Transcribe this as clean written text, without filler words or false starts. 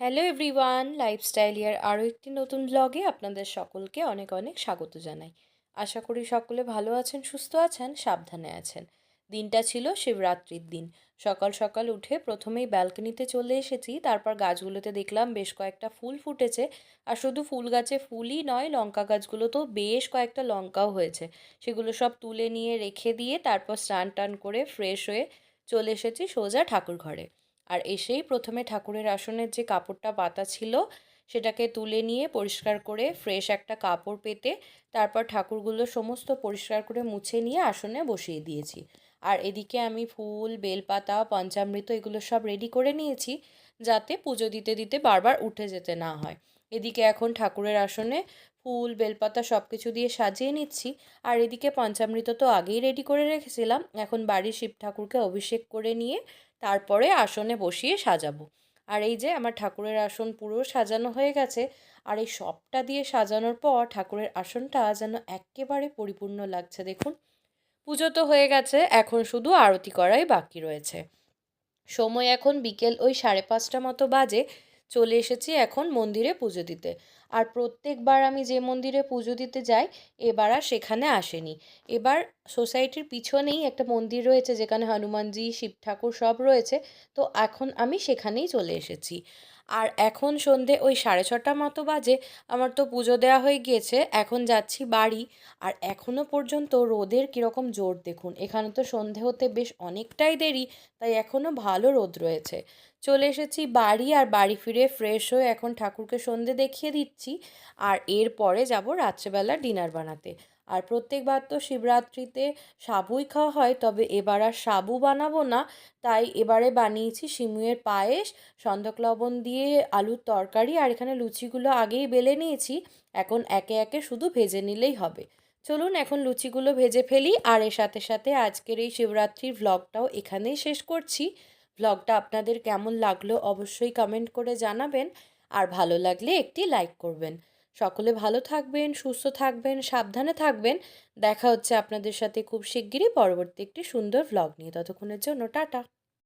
Hello everyone, lifestyle ইয়ার আরও একটি নতুন ব্লগে আপনাদের সকলকে অনেক অনেক স্বাগত জানাই। আশা করি সকলে ভালো আছেন, সুস্থ আছেন, সাবধানে আছেন। দিনটা ছিল শিবরাত্রির দিন। সকাল সকাল উঠে প্রথমেই ব্যালকনিতে চলে এসেছি, তারপর গাছগুলোতে দেখলাম বেশ কয়েকটা ফুল ফুটেছে। আর শুধু ফুল গাছে ফুলই নয়, লঙ্কা গাছগুলোতেও বেশ কয়েকটা লঙ্কাও হয়েছে। সেগুলো সব তুলে নিয়ে রেখে দিয়ে তারপর স্নান টান করে ফ্রেশ হয়ে চলে এসেছি সোজা ঠাকুর ঘরে। আর এসেই প্রথমে ঠাকুরের আসনের যে কাপড়টা পাতা ছিল সেটাকে তুলে নিয়ে পরিষ্কার করে ফ্রেশ একটা কাপড় পেতে তারপর ঠাকুরগুলো সমস্ত পরিষ্কার করে মুছে নিয়ে আসনে বসিয়ে দিয়েছি। আর এদিকে আমি ফুল, বেলপাতা, পঞ্চামৃত এগুলো সব রেডি করে নিয়েছি, যাতে পুজো দিতে দিতে বারবার উঠে যেতে না হয়। এদিকে এখন ঠাকুরের আসনে ফুল, বেলপাতা সব কিছু দিয়ে সাজিয়ে নিচ্ছি। আর এদিকে পঞ্চামৃত তো আগেই রেডি করে রেখেছিলাম, এখন বাড়ির শিব ঠাকুরকে অভিষেক করে নিয়ে তারপরে আসনে বসিয়ে সাজাবো। আর এই যে আমার ঠাকুরের আসন পুরো সাজানো হয়ে গেছে। আর এই সবটা দিয়ে সাজানোর পর ঠাকুরের আসনটা যেন একেবারে পরিপূর্ণ লাগছে। দেখুন, পুজো তো হয়ে গেছে, এখন শুধু আরতি করাই বাকি রয়েছে। সময় এখন বিকেল ওই 5:30 মতো বাজে। চলে এসেছি এখন মন্দিরে পুজো দিতে। আর প্রত্যেকবার আমি যে মন্দিরে পুজো দিতে যাই, এবার আর সেখানে আসেনি। এবার সোসাইটির পিছনেই একটা মন্দির রয়েছে যেখানে হনুমানজি, শিব ঠাকুর সব রয়েছে। তো এখন আমি সেখানেই চলে এসেছি। আর এখন সন্ধে ওই 6:30 মতো বাজে। আমার তো পুজো দেওয়া হয়ে গিয়েছে, এখন যাচ্ছি বাড়ি। আর এখনও পর্যন্ত রোদের কীরকম জোর দেখুন, এখানে তো সন্ধে হতে বেশ অনেকটাই দেরি, তাই এখনও ভালো রোদ রয়েছে। চলে এসেছি বাড়ি, আর বাড়ি ফিরে ফ্রেশ হয়ে এখন ঠাকুরকে সন্ধে দেখিয়ে দিচ্ছি। আর এরপরে যাব রাত্রেবেলা ডিনার বানাতে। আর প্রত্যেকবার তো শিবরাত্রিতে সাবুই খাওয়া হয়, তবে এবার আর সাবু বানাবো না। তাই এবারে বানিয়েছি সিমুয়ের পায়েস, সন্দক লবণ দিয়ে আলুর তরকারি। আর এখানে লুচিগুলো আগেই বেলে নিয়েছি, এখন একে একে শুধু ভেজে নিলেই হবে। চলুন এখন লুচিগুলো ভেজে ফেলি। আর এর সাথে সাথে আজকের এই শিবরাত্রির ভ্লগটাও এখানেই শেষ করছি। ভ্লগটা আপনাদের কেমন লাগলো অবশ্যই কমেন্ট করে জানাবেন। আর ভালো লাগলে একটি লাইক করবেন। সকলে ভালো থাকবেন, সুস্থ থাকবেন, সাবধানে থাকবেন। দেখা হচ্ছে আপনাদের সাথে খুব শিগগিরই পরবর্তী একটি সুন্দর ভ্লগ নিয়ে। ততক্ষণের জন্য টাটা।